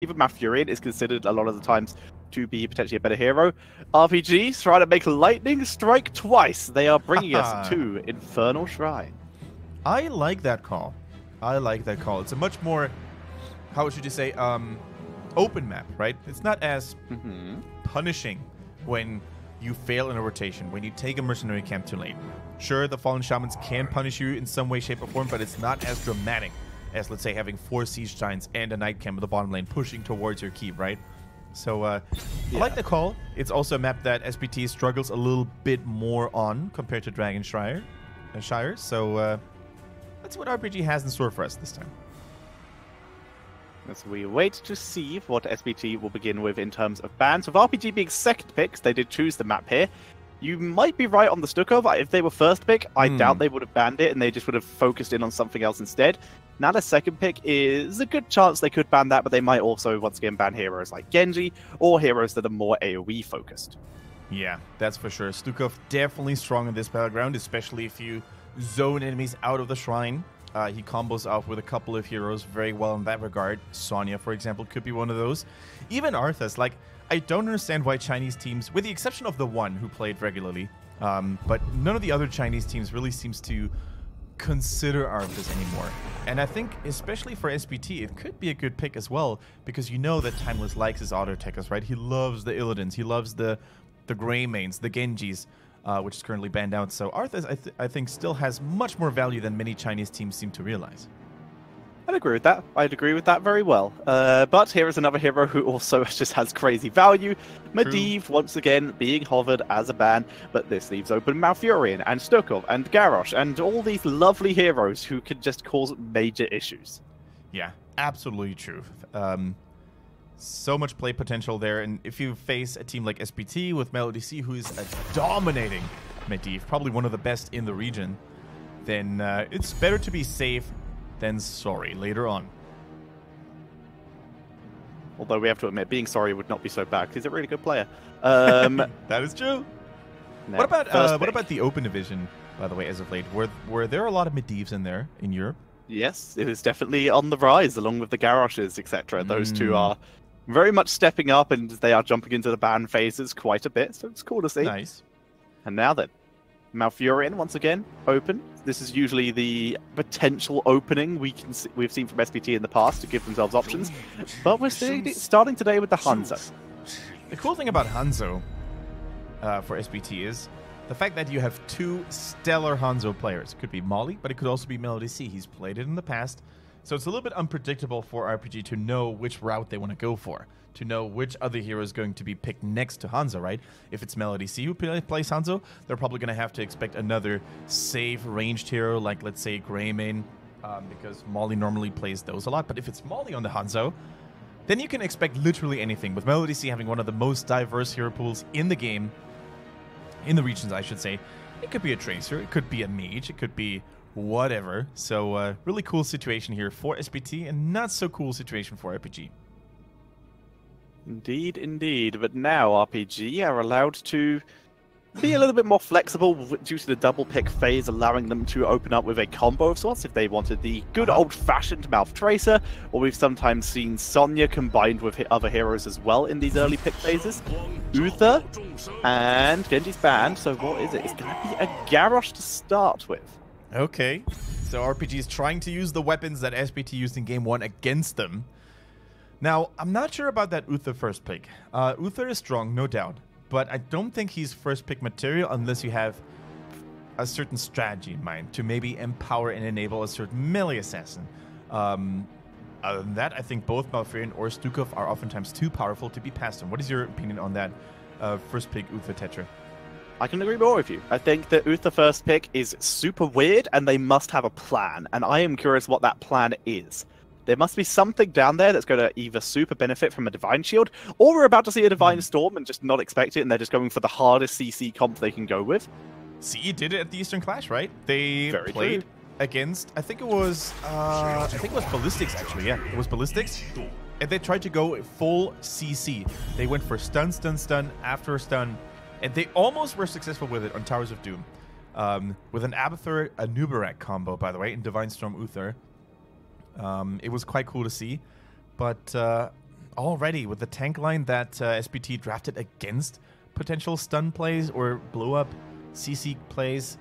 even Malfurion is considered a lot of the times to be potentially a better hero. RPG trying to make lightning strike twice. They are bringing us to Infernal Shrine. I like that call. I like that call. It's a much more, how should you say, open map, right? It's not as punishing when you fail in a rotation, when you take a mercenary camp too late. Sure, the Fallen Shamans can punish you in some way, shape, or form, but it's not as dramatic as, let's say, having 4 Siege Giants and a Night Camp in the bottom lane pushing towards your keep, right? So, I like the call. It's also a map that SPT struggles a little bit more on compared to Dragon Shire. So, that's what RPG has in store for us this time. As we wait to see what SPT will begin with in terms of bans. With RPG being second picks, they did choose the map here. You might be right on the Stukov. If they were first pick, I doubt they would have banned it, and they just would have focused in on something else instead. Now the second pick is a good chance they could ban that, but they might also, once again, ban heroes like Genji, or heroes that are more AoE focused. Yeah, that's for sure. Stukov definitely strong in this battleground, especially if you zone enemies out of the shrine. He combos out with a couple of heroes very well in that regard. Sonya, for example, could be one of those. Even Arthas, like, I don't understand why Chinese teams, with the exception of the one who played regularly, but none of the other Chinese teams really seems to consider Arthas anymore. And I think, especially for SPT, it could be a good pick as well, because you know that Timeless likes his auto attackers, right? He loves the Illidan's, he loves the Greymanes, the Genjis, which is currently banned out. So Arthas, I think, still has much more value than many Chinese teams seem to realize. I'd agree with that. I'd agree with that very well. But here is another hero who also just has crazy value. Medivh, once again, being hovered as a ban, but this leaves open Malfurion and Stukov and Garrosh and all these lovely heroes who can just cause major issues. Yeah, absolutely true. So much play potential there, and if you face a team like SPT with Melody C, who is a dominating Medivh, probably one of the best in the region, then it's better to be safe than sorry later on. Although we have to admit, being sorry would not be so bad, because he's a really good player. That is true. What about the Open Division, by the way, as of late? Were there a lot of Medivhs in there in Europe? Yes, it is definitely on the rise, along with the Garroshes, etc. Those two are very much stepping up, and they are jumping into the ban phases quite a bit, so it's cool to see. Nice. And now then, Malfurion, once again, open. This is usually the potential opening we've seen from SPT in the past to give themselves options. But we're starting today with the Hanzo. The cool thing about Hanzo for SPT is the fact that you have 2 stellar Hanzo players. It could be Molly, but it could also be Melody C. He's played it in the past. So it's a little bit unpredictable for RPG to know which route they want to go for, to know which other hero is going to be picked next to Hanzo, right? If it's Melody C who plays Hanzo, they're probably going to have to expect another safe ranged hero, like, let's say, Greymane, because Molly normally plays those a lot. But if it's Molly on the Hanzo, then you can expect literally anything, with Melody C having one of the most diverse hero pools in the game, in the regions, I should say. It could be a Tracer, it could be a Mage, it could be whatever. So, really cool situation here for SPT, and not so cool situation for RPG. Indeed, indeed. But now RPG are allowed to be a little bit more flexible due to the double pick phase, allowing them to open up with a combo of sorts if they wanted the good old-fashioned Mouth Tracer, or we've sometimes seen Sonya combined with other heroes as well in these early pick phases. Uther and Genji's banned, so what is it? It's going to be a Garrosh to start with. Okay, so RPG is trying to use the weapons that SPT used in Game 1 against them. Now, I'm not sure about that Uther first pick. Uther is strong, no doubt, but I don't think he's first pick material unless you have a certain strategy in mind to maybe empower and enable a certain melee assassin. Other than that, I think both Malfurion or Stukov are oftentimes too powerful to be passed on. What is your opinion on that first pick Uther Tetra? I can agree more with you. I think that Uther first pick is super weird, and they must have a plan, and I am curious what that plan is. There must be something down there that's going to either super benefit from a Divine Shield, or we're about to see a Divine Storm and just not expect it, and they're just going for the hardest CC comp they can go with. See, did it at the Eastern Clash, right? They Very played true. against, I think it was Ballistics, actually. Yeah, it was Ballistics. And they tried to go full CC. They went for stun, stun, stun, after a stun, and they almost were successful with it on Towers of Doom. With an Abathur, a Nubarak combo, by the way, in Divine Storm Uther. It was quite cool to see. But already with the tank line that SPT drafted against potential stun plays or blow up CC plays.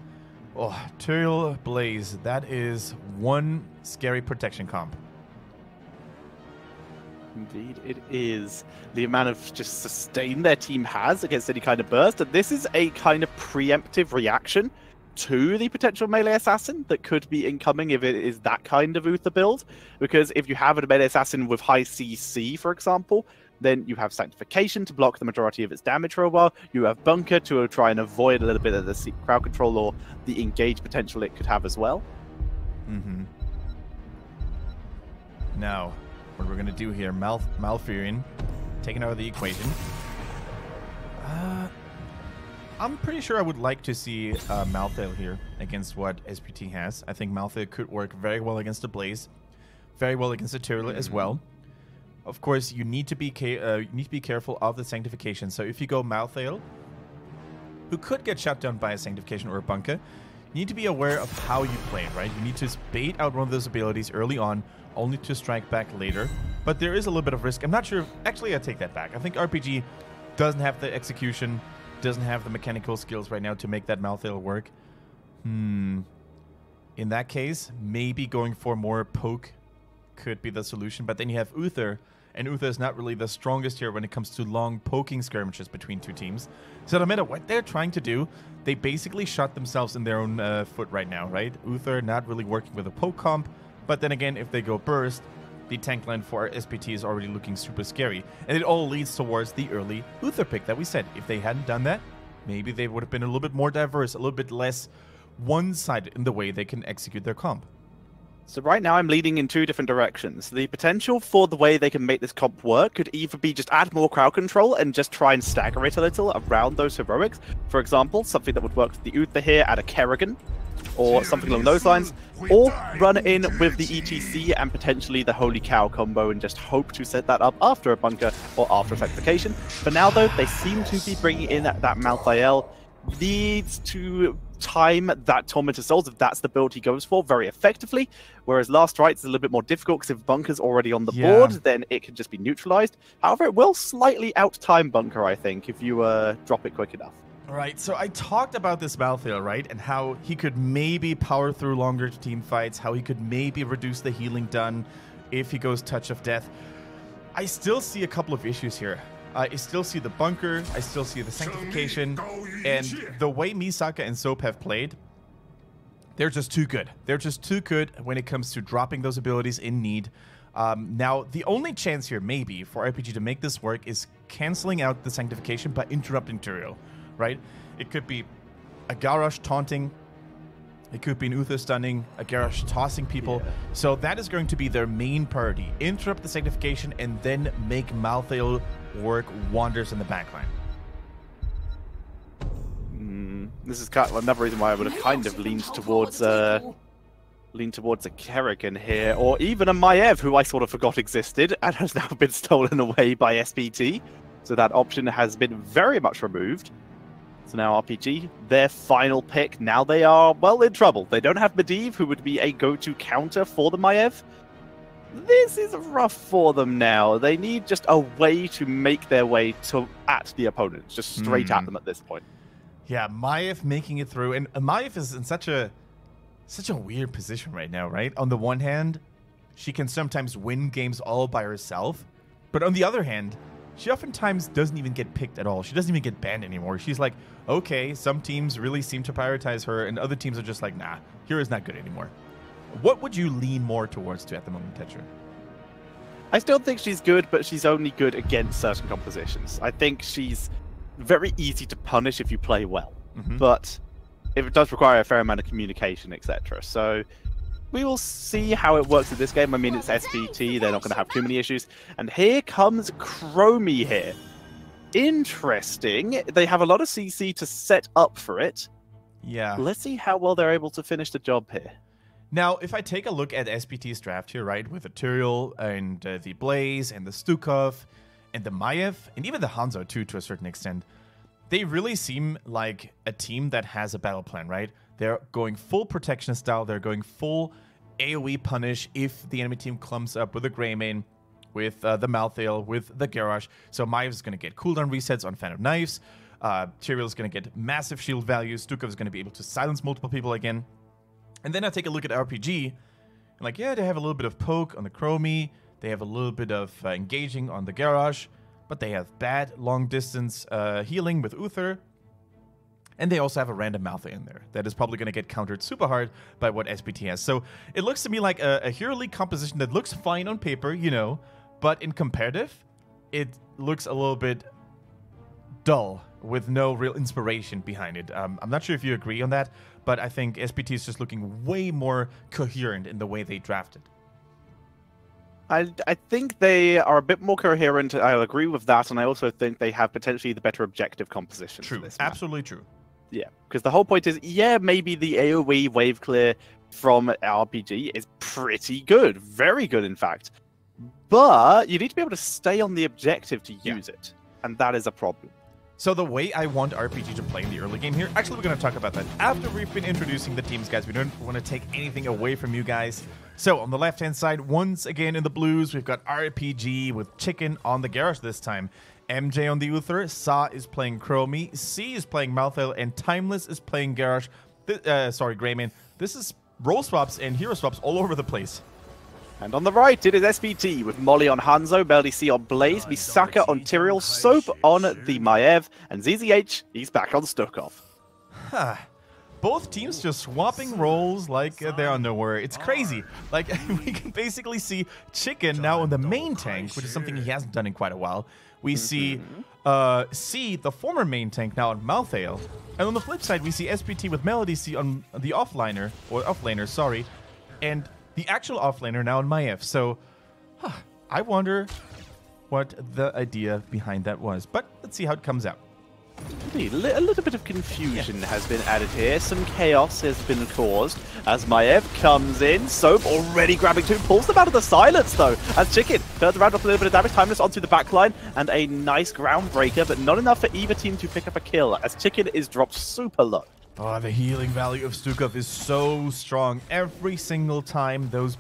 Oh, Turiel Blaze, that is one scary protection comp. Indeed, it is. The amount of just sustain their team has against any kind of burst, and this is a kind of preemptive reaction to the potential melee assassin that could be incoming if it is that kind of Uther build. Because if you have a melee assassin with high CC, for example, then you have Sanctification to block the majority of its damage for a while. You have Bunker to try and avoid a little bit of the crowd control or the engage potential it could have as well. Mm-hmm. Now, what we're going to do here, Malfurion taken out of the equation. I'm pretty sure I would like to see Malthael here against what SPT has. I think Malthael could work very well against the Blaze, very well against the Turiel as well. Of course, you need to be careful of the Sanctification. So if you go Malthael, who could get shut down by a Sanctification or a Bunker, you need to be aware of how you play, right? You need to bait out one of those abilities early on, only to strike back later. But there is a little bit of risk. I'm not sure. Actually, I take that back. I think RPG doesn't have the execution, doesn't have the mechanical skills right now to make that Malthael work. In that case, maybe going for more poke could be the solution. But then you have Uther, and Uther is not really the strongest here when it comes to long poking skirmishes between two teams. So no matter what they're trying to do, they basically shot themselves in their own foot right now, right? Uther not really working with a poke comp, but then again, if they go burst, the tank line for SPT is already looking super scary. And it all leads towards the early Uther pick that we said. If they hadn't done that, maybe they would have been a little bit more diverse, a little bit less one-sided in the way they can execute their comp. So right now I'm leading in two different directions. The potential for the way they can make this comp work could either be just add more crowd control and just try and stagger it a little around those heroics. For example, something that would work with the Uther here, add a Kerrigan, or something along those lines. Or run in with the ETC and potentially the Holy Cow combo and just hope to set that up after a Bunker or after a Sanctification. For now though, they seem to be bringing in that Malthael. Needs to time that Tormentor Souls, if that's the build he goes for, very effectively. Whereas Last Rites is a little bit more difficult because if Bunker's already on the board, then it can just be neutralized. However, it will slightly out-time Bunker, I think, if you drop it quick enough. All right, so I talked about this Malthael, right? And how he could maybe power through longer team fights, how he could maybe reduce the healing done if he goes Touch of Death. I still see a couple of issues here. I still see the Bunker, I still see the Sanctification, and the way Misaka and Soap have played, they're just too good. They're just too good when it comes to dropping those abilities in need. Now, the only chance here, maybe, for RPG to make this work is canceling out the Sanctification by interrupting Turiel, right? It could be a Garrosh taunting, it could be an Uther stunning, a Garrosh tossing people. Yeah. So that is going to be their main priority. Interrupt the Sanctification and then make Malthael work wonders in the backline. This is kind of another reason why I would have kind of leaned towards a Kerrigan here, or even a Maiev, who I sort of forgot existed and has now been stolen away by SPT. So that option has been very much removed. So now RPG, their final pick. Now they are, well, in trouble. They don't have Medivh, who would be a go-to counter for the Maiev. This is rough for them now. They need just a way to make their way at the opponent, just straight at them at this point. Yeah, Maiev making it through, and Maiev is in such a weird position right now, right? On the one hand, she can sometimes win games all by herself, but on the other hand, she oftentimes doesn't even get picked at all. She doesn't even get banned anymore. She's like, okay, some teams really seem to prioritize her, and other teams are just like, nah, Hero's not good anymore. What would you lean more towards at the moment, Tetra? I still think she's good, but she's only good against certain compositions. I think she's very easy to punish if you play well, but it does require a fair amount of communication, etc. So we will see how it works in this game. I mean, it's SPT, they're not going to have too many issues. And here comes Chromie here. Interesting. They have a lot of CC to set up for it. Yeah. Let's see how well they're able to finish the job here. Now, if I take a look at SPT's draft here, right, with the Turiel and the Blaze and the Stukov and the Maiev and even the Hanzo too, to a certain extent, they really seem like a team that has a battle plan, right? They're going full protection style. They're going full AoE punish if the enemy team clumps up with a Greymane, with the Malthael, with the Garrosh. So Maiev is going to get cooldown resets on Fan of Knives. Tyrael is going to get massive shield value. Stukov is going to be able to silence multiple people again. And then I take a look at RPG. And like, yeah, they have a little bit of poke on the Chromie. They have a little bit of engaging on the Garrosh. But they have bad long-distance healing with Uther. And they also have a random Malthael in there that is probably going to get countered super hard by what SPT has. So it looks to me like a Hero League composition that looks fine on paper, you know, but in competitive, it looks a little bit dull with no real inspiration behind it. I'm not sure if you agree on that, but I think SPT is just looking way more coherent in the way they drafted. I think they are a bit more coherent. I'll agree with that, and I also think they have potentially the better objective composition. True, for this map. absolutely true. Yeah, because the whole point is, yeah, maybe the AoE wave clear from RPG is pretty good. Very good, in fact. But you need to be able to stay on the objective to use it. And that is a problem. So the way I want RPG to play in the early game here, actually we're going to talk about that after we've been introducing the teams, guys. We don't want to take anything away from you guys. So on the left-hand side, once again in the blues, we've got RPG with Chicken on the Garrosh this time. MJ on the Uther, Sa is playing Chromie, C is playing Malthael, and Timeless is playing Garrosh. Greyman. This is role swaps and hero swaps all over the place. And on the right, it is SPT with Molly on Hanzo, Melody C on Blaze, Misaka on Tyrael, Soap on the Maiev, and ZZH, he's back on Stukov. Both teams just swapping roles like they are nowhere. It's crazy. Like, we can basically see Chicken now in the main tank, which is something he hasn't done in quite a while. We see C, the former main tank, now on Malthael. And on the flip side, we see SPT with Melody C on the offlaner, sorry. And the actual offlaner now on Maiev. So, I wonder what the idea behind that was. But let's see how it comes out. Indeed, a little bit of confusion has been added here. Some chaos has been caused as Maiev comes in. Soap already grabbing two, pulls them out of the silence though. As Chicken turns around with a little bit of damage, Timeless onto the backline, and a nice groundbreaker, but not enough for either team to pick up a kill as Chicken is dropped super low. Oh, the healing value of Stukov is so strong. Every single time those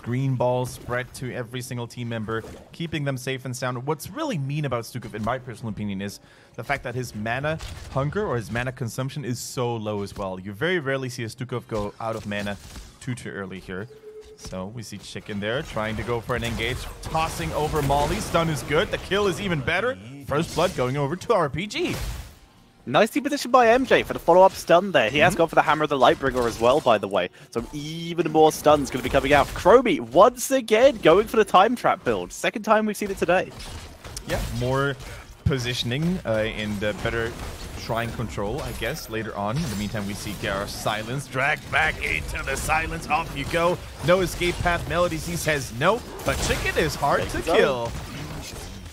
green balls spread to every single team member, keeping them safe and sound. What's really mean about Stukov, in my personal opinion, is the fact that his mana hunger or his mana consumption is so low as well. You very rarely see a Stukov go out of mana too early here. So we see Chicken there trying to go for an engage, tossing over Molly. Stun is good. The kill is even better. First blood going over to RPG. Nicely positioned by MJ for the follow-up stun there. He has gone for the Hammer of the Lightbringer as well, by the way. So even more stuns going to be coming out. Chromie, once again, going for the time trap build. Second time we've seen it today. Yeah, more positioning and better shrine control, I guess, later on. In the meantime, we see Garrosh silence, dragged back into the silence. Off you go. No escape path. Melody C says no, but Chicken is hard to kill.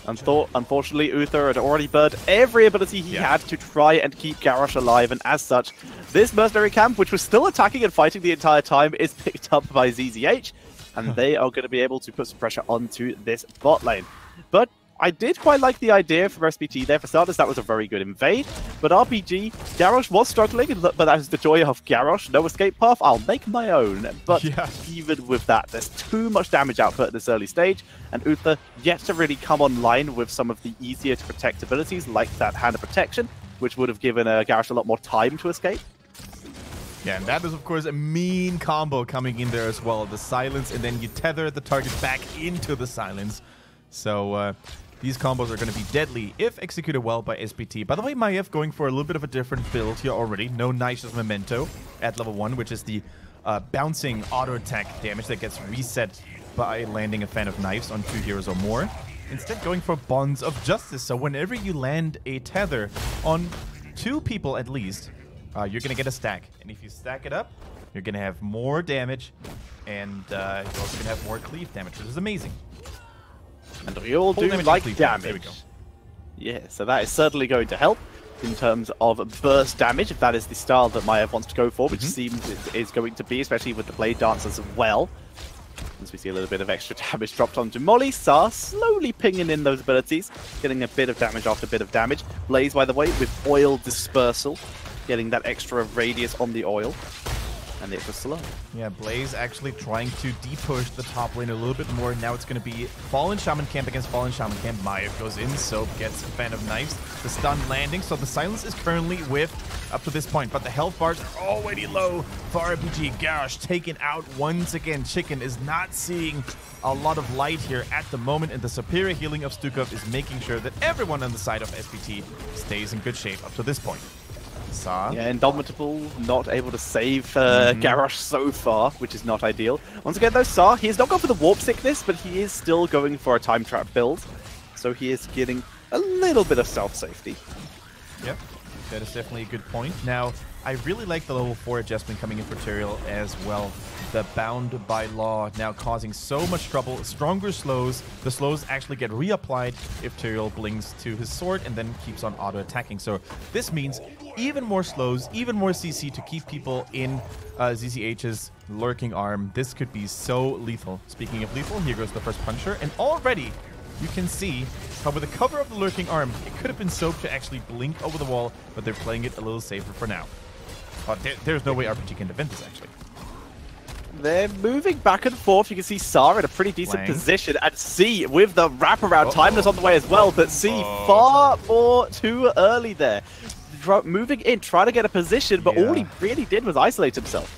Unfortunately, Uther had already burned every ability he had to try and keep Garrosh alive, and as such, this mercenary camp, which was still attacking and fighting the entire time, is picked up by ZZH, and they are going to be able to put some pressure onto this bot lane. But I did quite like the idea from SPT there. For starters, that was a very good invade. But RPG, Garrosh was struggling, but that was the joy of Garrosh. No escape path, I'll make my own. But even with that, there's too much damage output at this early stage, and Uther yet to really come online with some of the easier to protect abilities, like that Hand of Protection, which would have given Garrosh a lot more time to escape. Yeah, and that is, of course, a mean combo coming in there as well. The silence, and then you tether the target back into the silence. So, these combos are going to be deadly if executed well by SPT. By the way, Maiev going for a little bit of a different build here already. No Nice's Memento at level 1, which is the bouncing auto attack damage that gets reset by landing a Fan of Knives on 2 heroes or more. Instead, going for Bonds of Justice. So whenever you land a tether on 2 people at least, you're going to get a stack. And if you stack it up, you're going to have more damage, and you're also going to have more cleave damage, which is amazing. And we all do like damage. There we go. Yeah, so that is certainly going to help in terms of burst damage, if that is the style that Maiev wants to go for, which seems it is going to be, especially with the Blade Dance as well. As we see a little bit of extra damage dropped onto Molly. Sa slowly pinging in those abilities, getting a bit of damage after bit of damage. Blaze, by the way, with oil dispersal, getting that extra radius on the oil. And it was slow. Yeah, Blaze actually trying to de-push the top lane a little bit more. Now it's going to be Fallen Shaman Camp against Fallen Shaman Camp. Maya goes in, Soap gets a fan of knives. The stun landing, so the silence is currently whiffed up to this point, but the health bars are already low for RPG. Garrosh taken out once again. Chicken is not seeing a lot of light here at the moment, and the superior healing of Stukov is making sure that everyone on the side of SPT stays in good shape up to this point. Saw. Yeah, Indomitable not able to save Garrosh so far, which is not ideal. Once again, though, Saw, he has not gone for the Warp Sickness, but he is still going for a Time Trap build. So he is getting a little bit of self-safety. Yep, that is definitely a good point. Now, I really like the level 4 adjustment coming in for Tyrael as well. The Bound by Law now causing so much trouble. Stronger slows. The slows actually get reapplied if Tyrael blinks to his sword and then keeps on auto-attacking. So this means even more slows, even more CC to keep people in ZZH's lurking arm. This could be so lethal. Speaking of lethal, here goes the first puncher. And already you can see how with the cover of the lurking arm, it could have been Soap to actually blink over the wall, but they're playing it a little safer for now. There's no way RPG can defend this, actually. They're moving back and forth. You can see Sarah in a pretty decent position. And C with the wraparound. Timeless on the way as well. But C far more too early there. Moving in, trying to get a position, but all he really did was isolate himself.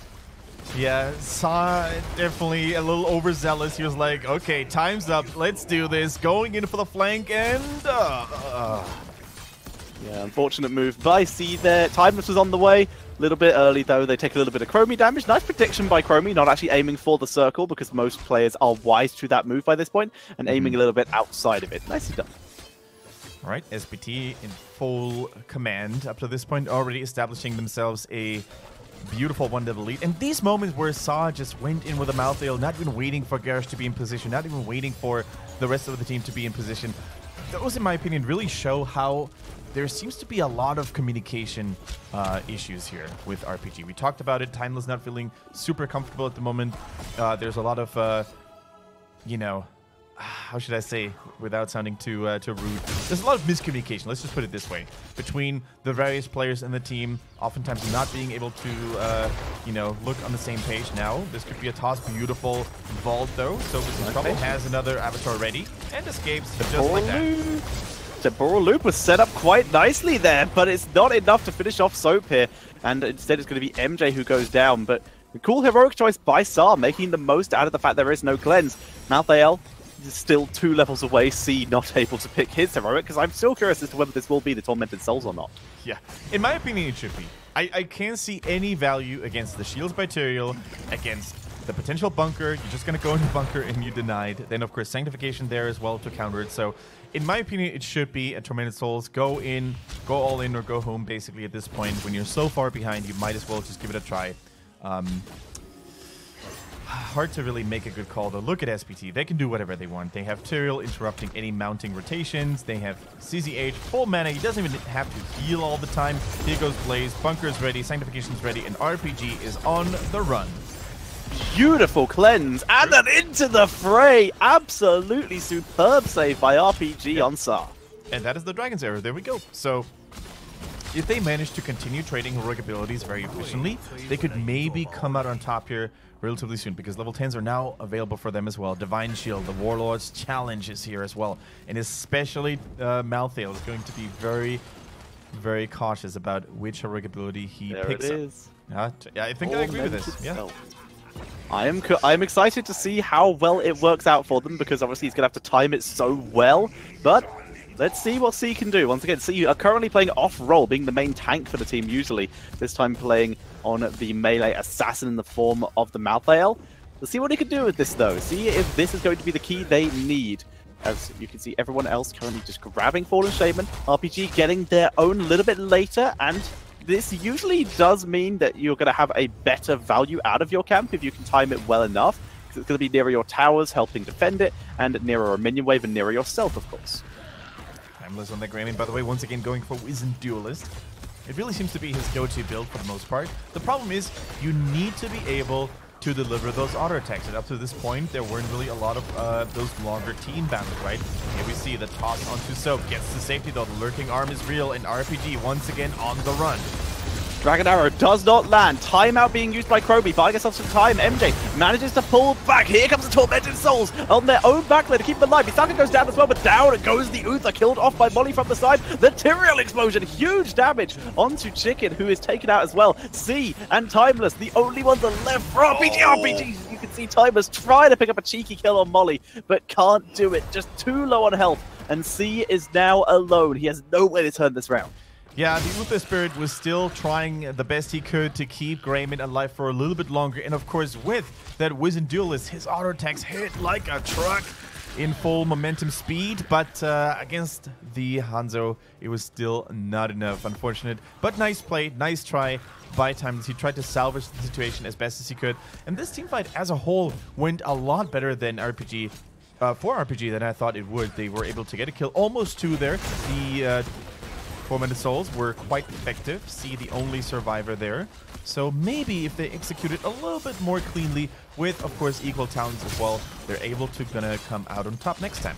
Yeah, Saw definitely a little overzealous. He was like, okay, time's up. Let's do this. Going in for the flank and... Yeah, unfortunate move by C there. Timeless was on the way. A little bit early, though. They take a little bit of Chromie damage. Nice prediction by Chromie, not actually aiming for the circle, because most players are wise to that move by this point, and aiming a little bit outside of it. Nicely done. All right, SPT in full command up to this point, already establishing themselves a beautiful one-level lead. And these moments where Saw just went in with a mouth ale, not even waiting for Garrosh to be in position, not even waiting for the rest of the team to be in position, those, in my opinion, really show how there seems to be a lot of communication issues here with RPG. We talked about it. Timeless not feeling super comfortable at the moment. There's a lot of, you know, how should I say without sounding too rude? There's a lot of miscommunication, let's just put it this way, between the various players in the team, oftentimes not being able to, you know, look on the same page. Now, this could be a toss. Beautiful vault, though. So this trouble has another avatar ready and escapes just like that. Temporal Loop was set up quite nicely there, but it's not enough to finish off Soap here. And instead it's going to be MJ who goes down. But a cool heroic choice by Saar, making the most out of the fact there is no cleanse. Malthael is still 2 levels away. C not able to pick his heroic, because I'm still curious as to whether this will be the Tormented Souls or not. Yeah, in my opinion it should be. I can't see any value against the shields by Tyrael, against the potential bunker. You're just going to go into bunker and you denied. Then of course Sanctification there as well to counter it. So in my opinion, it should be a Tormented Souls. Go in, go all in, or go home, basically, at this point. When you're so far behind, you might as well just give it a try. Hard to really make a good call, though. Look at SPT. They can do whatever they want. They have Tyrael interrupting any mounting rotations. They have CZH, full mana. He doesn't even have to heal all the time. Here goes Blaze. Bunker's ready. Sanctification's ready. And RPG is on the run. Beautiful cleanse, and then into the fray. Absolutely superb save by RPG on Saar. And that is the Dragon's Arrow. There we go. So if they manage to continue trading heroic abilities very efficiently, they could maybe come out on top here relatively soon, because level 10s are now available for them as well. Divine Shield, the Warlord's Challenge is here as well. And especially Malthael is going to be very, very cautious about which heroic ability he picks up. Yeah, I think I agree with this. Yeah. I'm excited to see how well it works out for them, because obviously he's going to have to time it so well. But let's see what C can do. Once again, C are currently playing off-role, being the main tank for the team usually. This time playing on the melee assassin in the form of the Malthael. Let's see what he can do with this, though. See if this is going to be the key they need. As you can see, everyone else currently just grabbing Fallen Shaman. RPG getting their own a little bit later, and this usually does mean that you're going to have a better value out of your camp if you can time it well enough. Because it's going to be nearer your towers, helping defend it, and nearer a minion wave, and nearer yourself, of course. Timeless on the Granny, by the way, once again going for Wizened Duelist. It really seems to be his go-to build for the most part. The problem is you need to be able to deliver those auto attacks. And up to this point, there weren't really a lot of those longer team battles, right? Here we see the toss onto Soap. Gets the safety though. The lurking arm is real, and RPG once again on the run. Dragon Arrow does not land. Timeout being used by Kroby, buying herself some time. MJ manages to pull back. Here comes the Tormented Souls on their own backline to keep them alive. Misaka goes down as well, but down goes the Uther, killed off by Molly from the side. The Tyrael explosion, huge damage onto Chicken, who is taken out as well. C and Timeless, the only ones left for RPG. You can see Timeless trying to pick up a cheeky kill on Molly, but can't do it. Just too low on health, and C is now alone. He has no way to turn this round. Yeah, the Uther Spirit was still trying the best he could to keep Greymane alive for a little bit longer. And of course, with that Wizened Duelist, his auto attacks hit like a truck in full momentum speed. But against the Hanzo, it was still not enough. Unfortunate, but nice play, nice try by Timeless. He tried to salvage the situation as best as he could. And this teamfight as a whole went a lot better than RPG. For RPG than I thought it would. They were able to get a kill, almost 2 there. The Tormented Souls were quite effective. See, the only survivor there. So maybe if they execute it a little bit more cleanly with, of course, equal talents as well, they're able to gonna come out on top next time.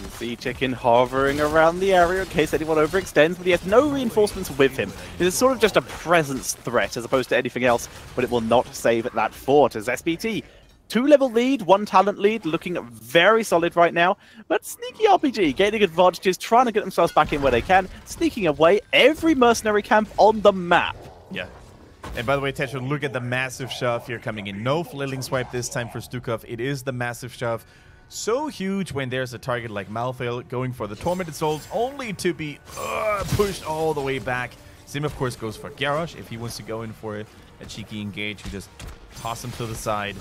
You see Chicken hovering around the area in case anyone overextends, but he has no reinforcements with him. It is sort of just a presence threat as opposed to anything else, but it will not save that fort as SPT. 2-level lead, 1 talent lead, looking very solid right now. But Sneaky RPG gaining advantages, trying to get themselves back in where they can, sneaking away every mercenary camp on the map. Yeah. And by the way, Tetra, look at the massive shove here coming in. No flailing swipe this time for Stukov. It is the massive shove. So huge when there's a target like Malthael going for the Tormented Souls, only to be pushed all the way back. Same, of course, goes for Garrosh. If he wants to go in for a cheeky engage, you just toss him to the side,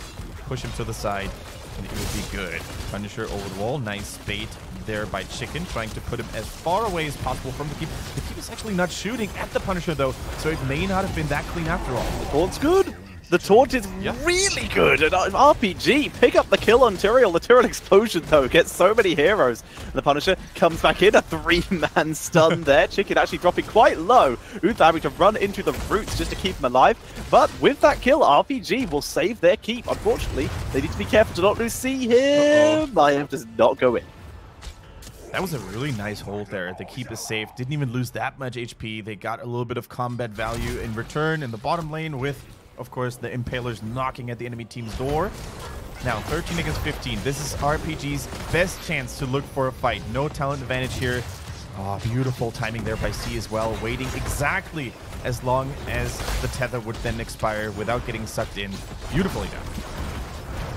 push him to the side, and it will be good. Punisher over the wall. Nice bait there by Chicken, trying to put him as far away as possible from the keep. The keep is actually not shooting at the Punisher, though, so it may not have been that clean after all. The taunt's good. The taunt is really good. And RPG pick up the kill on Tyrael. The Tyrael explosion, though, gets so many heroes. And the Punisher comes back in, a 3-man stun there. Chicken actually dropping quite low. Uther having to run into the roots just to keep him alive. But with that kill, RPG will save their keep. Unfortunately, they need to be careful to not lose C here. Lion does not go in. That was a really nice hold there. The keep is safe. Didn't even lose that much HP. They got a little bit of combat value in return in the bottom lane with, of course, the Impalers knocking at the enemy team's door. Now, 13 against 15. This is RPG's best chance to look for a fight. No talent advantage here. Oh, beautiful timing there by C as well. Waiting exactly as long as the tether would then expire without getting sucked in. Beautifully done.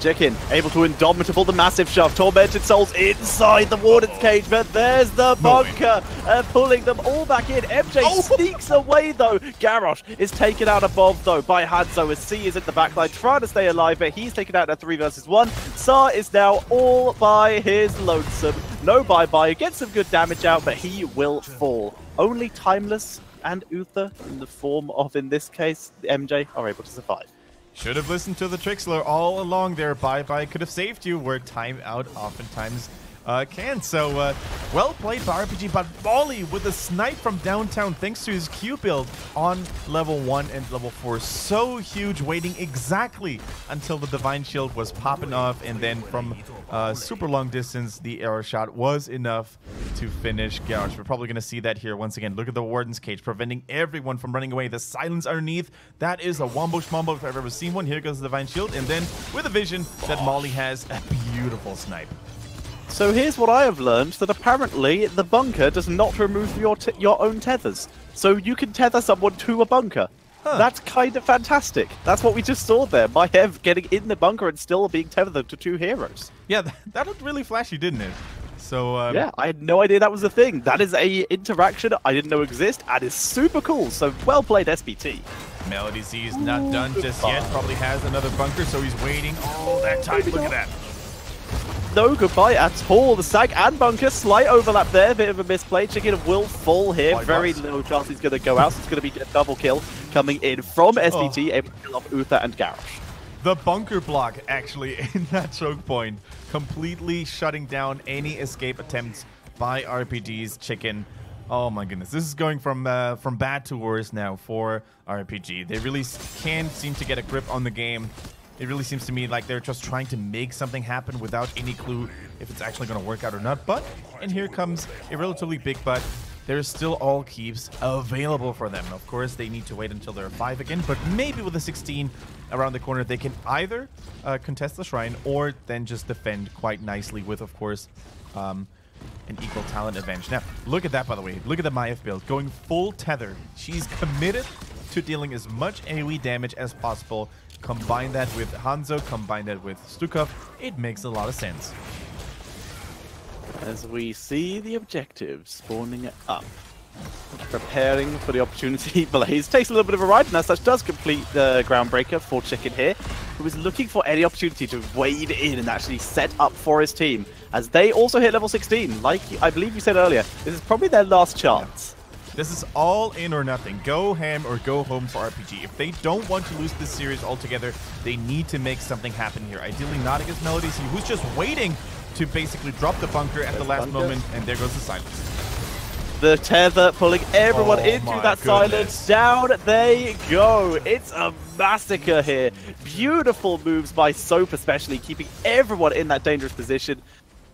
Chicken able to indomitable the massive shove. Tormented Souls inside the Warden's cage, but there's the bunker pulling them all back in. MJ sneaks away though. Garrosh is taken out above though by Hanzo as C is at the backline trying to stay alive, but he's taken out in a 3 versus 1. Sar is now all by his lonesome. No bye-bye, gets some good damage out, but he will fall. Only Timeless and Uther, in the form of, in this case, the MJ, are able to survive. Should have listened to the Trixler all along there. Bye-bye could have saved you where timeout oftentimes can. So, well played by RPG, but Molly with a snipe from downtown thanks to his Q build on level 1 and level 4. So huge, waiting exactly until the Divine Shield was popping off, and then from super long distance, the arrow shot was enough to finish Garrosh. We're probably going to see that here once again. Look at the Warden's cage, preventing everyone from running away. The silence underneath, that is a wombo schmombo if I've ever seen one. Here goes the Divine Shield, and then with a vision that Molly has, a beautiful snipe. So here's what I have learned, that apparently the bunker does not remove your own tethers. So you can tether someone to a bunker. Huh. That's kind of fantastic. That's what we just saw there. Maiev getting in the bunker and still being tethered to 2 heroes. Yeah, that looked really flashy, didn't it? So yeah, I had no idea that was a thing. That is a interaction I didn't know exist and is super cool. So well played, SPT. Melody C is not done just yet. Probably has another bunker, so he's waiting all that time. Look at that. No goodbye at all. The Sag and bunker, slight overlap there. Bit of a misplay. Chicken will fall here. Very low chance he's going to go out. So it's going to be a double kill coming in from SPT, able to kill off Uther and Garrosh. The bunker block, actually, in that choke point, completely shutting down any escape attempts by RPG's Chicken. Oh my goodness, this is going from bad to worse now for RPG. They really can't seem to get a grip on the game. It really seems to me like they're just trying to make something happen without any clue if it's actually going to work out or not. But, and here comes a relatively big but there's still all keeps available for them. Of course, they need to wait until they're 5 again, but maybe with the 16 around the corner, they can either contest the shrine or then just defend quite nicely with, of course, an equal talent advantage. Now, look at that, by the way. Look at the Maiev build. Going full tether. She's committed to dealing as much AoE damage as possible. Combine that with Hanzo, combine that with Stukov. It makes a lot of sense. As we see the objectives spawning up. Preparing for the opportunity. Blaze takes a little bit of a ride, and as such does complete the Groundbreaker for Chicken here, who is looking for any opportunity to wade in and actually set up for his team, as they also hit level 16. Like I believe you said earlier, this is probably their last chance. This is all in or nothing. Go ham or go home for RPG. If they don't want to lose this series altogether, they need to make something happen here. Ideally not against Melody C, who's just waiting to basically drop the bunker at the last moment, and there goes the silence. The tether pulling everyone into that silence. Down they go. It's a massacre here. Beautiful moves by Soap especially, keeping everyone in that dangerous position.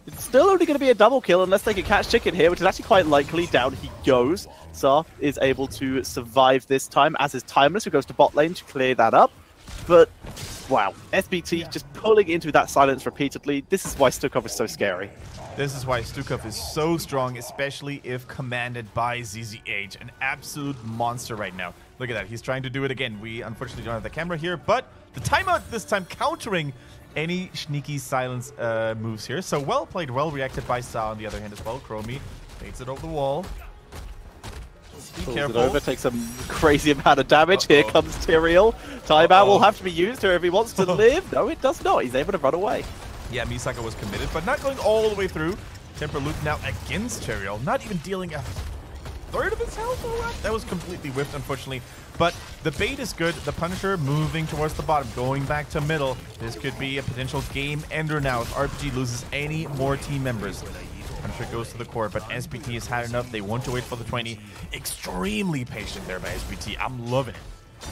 It's still only going to be a double kill unless they can catch Chicken here, which is actually quite likely. Down he goes. Sarth is able to survive this time, as is Timeless, who goes to bot lane to clear that up. But, wow, SPT just pulling into that silence repeatedly. This is why Stukov is so scary. This is why Stukov is so strong, especially if commanded by ZZH. An absolute monster right now. Look at that. He's trying to do it again. We unfortunately don't have the camera here, but the timeout this time countering any sneaky silence moves here. So well played, well reacted by Sa on the other hand as well. Chromie takes it over the wall. Be careful. It over, takes some crazy amount of damage. Here comes Tyrael. Timeout will have to be used here if he wants to live. No, it does not. He's able to run away. Yeah, Misaka was committed, but not going all the way through. Temper Loop now against Tyrael, not even dealing a third of his health or what? That was completely whiffed, unfortunately. But the bait is good. The Punisher moving towards the bottom, going back to middle. This could be a potential game ender now if RPG loses any more team members. Punisher goes to the core, but SPT has had enough. They want to wait for the 20. Extremely patient there by SPT. I'm loving it.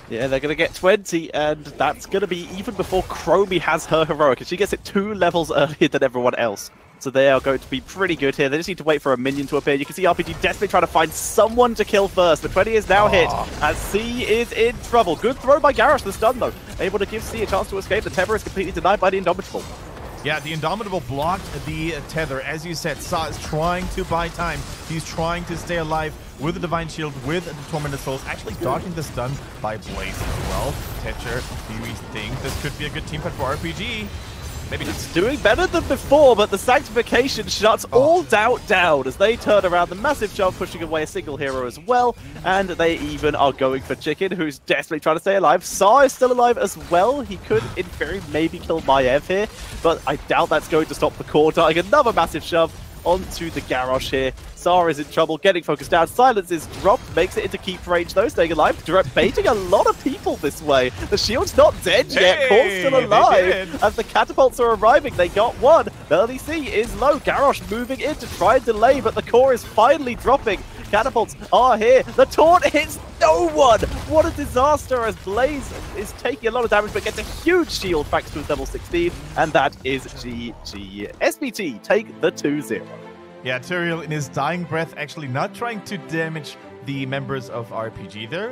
Yeah, they're going to get 20, and that's going to be even before Chromie has her heroic, and she gets it 2 levels earlier than everyone else. So they are going to be pretty good here. They just need to wait for a minion to appear. You can see RPG desperately trying to find someone to kill first. The 20 is now hit, as C is in trouble. Good throw by Garrosh, the stun though. Able to give C a chance to escape. The Tether is completely denied by the Indomitable. Yeah, the Indomitable blocked the tether. As you said, Sa is trying to buy time. He's trying to stay alive with the Divine Shield, with the Tormented Souls, actually dodging the stun by Blaze as well. Tetcher, do we think this could be a good team fight for RPG? Maybe it's doing better than before, but the Sanctification shuts all doubt down as they turn around. The massive jump pushing away a single hero as well, and they even are going for Chicken, who's desperately trying to stay alive. Sa is still alive as well. He could, in theory, maybe kill Maiev here, but I doubt that's going to stop the core dying. Another massive shove onto the Garrosh here. Sa is in trouble, getting focused down. Silence is dropped, makes it into keep range though, staying alive. Direct baiting a lot of people this way. The shield's not dead yet, Core's still alive. As the catapults are arriving, they got one. Melody C is low. Garrosh moving in to try and delay, but the core is finally dropping. Catapults are here. The taunt hits no one. What a disaster as Blaze is taking a lot of damage but gets a huge shield thanks to his level 16. And that is GG. SPT take the 2-0. Yeah, Tyrael in his dying breath actually not trying to damage the members of RPG there.